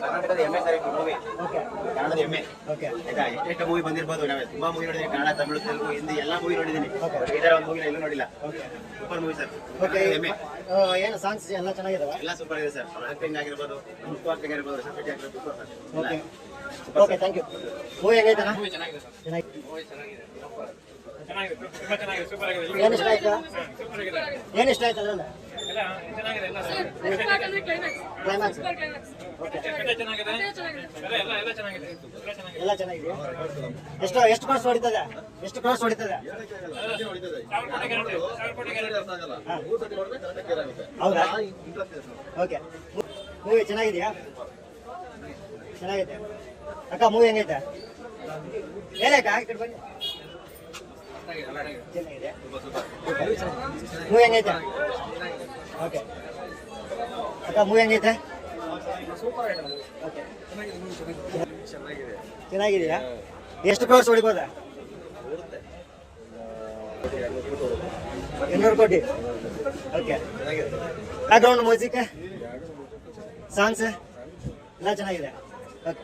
ಕರ್ನಾಟಕದ ಹೆಮ್ಮೆ ಸರ್ ಇದು ಮೂವಿ. ಓಕೆ ಕನ್ನಡದ ಹೆಮ್ಮೆ. ಓಕೆ ಆಯ್ತಾ, ಎಷ್ಟೆಷ್ಟು ಮೂವಿ ಬಂದಿರ್ಬೋದು, ನಾವೇ ತುಂಬಾ ಮೂವಿ ನೋಡಿದ್ದೀನಿ, ಕನ್ನಡ, ತಮಿಳು, ತೆಲುಗು, ಹಿಂದಿ ಎಲ್ಲ ಮೂವಿ ನೋಡಿದ್ದೀನಿ. Okay. ಈ ತರ ಒಂದು ಮೂವಿ ಎಲ್ಲೂ ನೋಡಿಲ್ಲ. Okay super movie sir. Okay ಹೆಮ್ಮೆ. ಏನು ಸಾಂಗ್ಸ್ ಎಲ್ಲ ಚೆನ್ನಾಗಿದಾವ? ಎಲ್ಲ ಸೂಪರ್ ಇದೆ ಸರ್. ಆಕ್ಟಿಂಗ್ ಆಗಿರ್ಬೋದು, ಆಕ್ಟಿಂಗ್ ಆಗಿರ್ಬೋದು, ಸಬ್ಜೆಕ್ಟ್ ಆಗಿರ್ಬೋದು, super sir. Okay okay thank you. Movie ಹೆಂಗೈತಣ್ಣ? ಚೆನ್ನಾಗಿ ಏನು ಇಷ್ಟ ಆಯ್ತು? ಏನು ಇಷ್ಟ ಆಯ್ತು ಅದ್ರಲ್ಲಿ? ಕ್ಲೈಮ್ಯಾಕ್ಸ್ ಓಕೆ ಎಲ್ಲ ಚೆನ್ನಾಗಿದೆ. ಎಷ್ಟು ಕ್ರಾಸ್ ಹೊಡಿತದೆ? ಎಷ್ಟು ಕ್ರಾಸ್ ಹೊಡಿತದೆ? ಹೌದಾ? ಓಕೆ ಮೂವಿ ಚೆನ್ನಾಗಿದೆಯಾ? ಚೆನ್ನಾಗಿದೆ ಅಕ್ಕ. ಮೂವಿ ಹೆಂಗೈತೆ? ಏನಕ್ಕ ಈ ಕಡೆ ಬನ್ನಿ. ಚೆನ್ನಾಗಿದೆ. ಮೂವಿ ಹೆಂಗೈತೆ? ಓಕೆ ಅಕ್ಕ ಮೂವಿ ಹೆಂಗೈತೆ? ಓಕೆ ಚೆನ್ನಾಗಿದೆಯಾ? ಎಷ್ಟು ಕ್ರೋರ್ಸ್ ಹೊಡಿಬೋದ? 200 ಕೋಟಿ. ಓಕೆ ಬ್ಯಾಕ್ಗ್ರೌಂಡ್ ಮ್ಯೂಸಿಕ್, ಸಾಂಗ್ಸ್ ಎಲ್ಲ ಚೆನ್ನಾಗಿದೆ. ಓಕೆ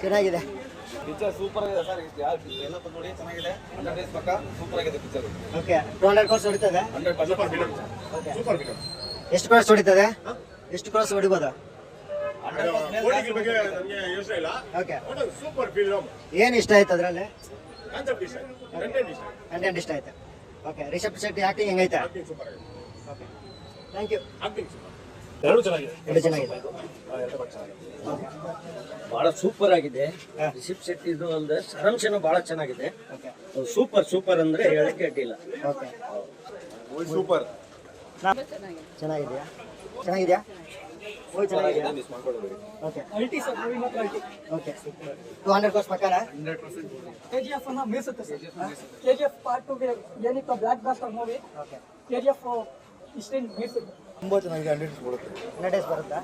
ಚೆನ್ನಾಗಿದೆ. ಪಿಕ್ಚರ್ ಸೂಪರ್ ಆಗಿದೆ ಸರ್. ಎಲ್ಲ ನೋಡಿ ಚೆನ್ನಾಗಿದೆ. 100 ಡೇಸ್ ಪಕ್ಕ ಸೂಪರ್ ಆಗಿದೆ ಪಿಕ್ಚರ್. ಓಕೆ 200 ಕ್ರೋರ್ಸ್ ಹೊಡಿತದೆ? 100% ಸೂಪರ್ ಫಿಲಂ. ಎಷ್ಟು ಕ್ರೋರ್ಸ್ ಹೊಡಿತದೆ? ಎಷ್ಟು ಕ್ರೋರ್ಸ್ ಹೊಡಿಬೋದ? ಕೋಟಿಗಳ ಬಗ್ಗೆ ನನಗೆ ಯೋಚನೆ ಇಲ್ಲ. Okay super film. ಏನು ಇಷ್ಟ ಆಯ್ತು ಅದರಲ್ಲಿ? ಕಾನ್ಸೆಪ್ಟ್ ಇಷ್ಟ, ಕಂಟೆಂಟ್ ಇಷ್ಟ, ಕಂಟೆಂಟ್ ಇಷ್ಟ ಆಯ್ತು. ಓಕೆ ರಿಷಬ್ ಶೆಟ್ಟಿ ಆಕ್ಟಿಂಗ್ ಹೆಂಗೈತೆ? ಆಕ್ಟಿಂಗ್ ಸೂಪರ್ ಆಗಿದೆ. Okay thank you. Acting super. ಎರಡು ಚೆನ್ನಾಗಿದೆ. ಎರಡು ಚೆನ್ನಾಗಿದೆ. ಓಕೆ ಬಹಳ ಸೂಪರ್ ಆಗಿದೆ. ಹಾ. ರಿಷಬ್ ಶೆಟ್ಟಿದು ಒಂದು ಸಾರಾಂಶನೂ ಬಹಳ ಚೆನ್ನಾಗಿದೆ. ಓಕೆ ಸೂಪರ್ ಅಂದ್ರೆ ಹೇಳಕ್ಕೆ ಅಡ್ಡಿಲ್ಲ. Okay super. ಚೆನ್ನಾಗಿದೆಯಾ? ಚೆನ್ನಾಗಿದೆಯಾ? ಮೂವಿ ಚೆನ್ನಾಗಿದೆಯಾ? ಓಕೆ ಓಕೆ 200 ಕ್ರೋರ್ಸ್ ಪ್ರಕಾರ KGF ಅನ್ನ ಮೀರಿಸುತ್ತೆ ಸರ್. KGF ಪಾರ್ಟ್ 2 ಗೆ ಏನಿತ್ತು blockbuster movie, okay KGF ಇಷ್ಟೇನು ಮೀರಿಸುತ್ತೆ. ತುಂಬ ಚೆನ್ನಾಗಿದೆ. 100 ಡೇಸ್ ಬರುತ್ತಾ?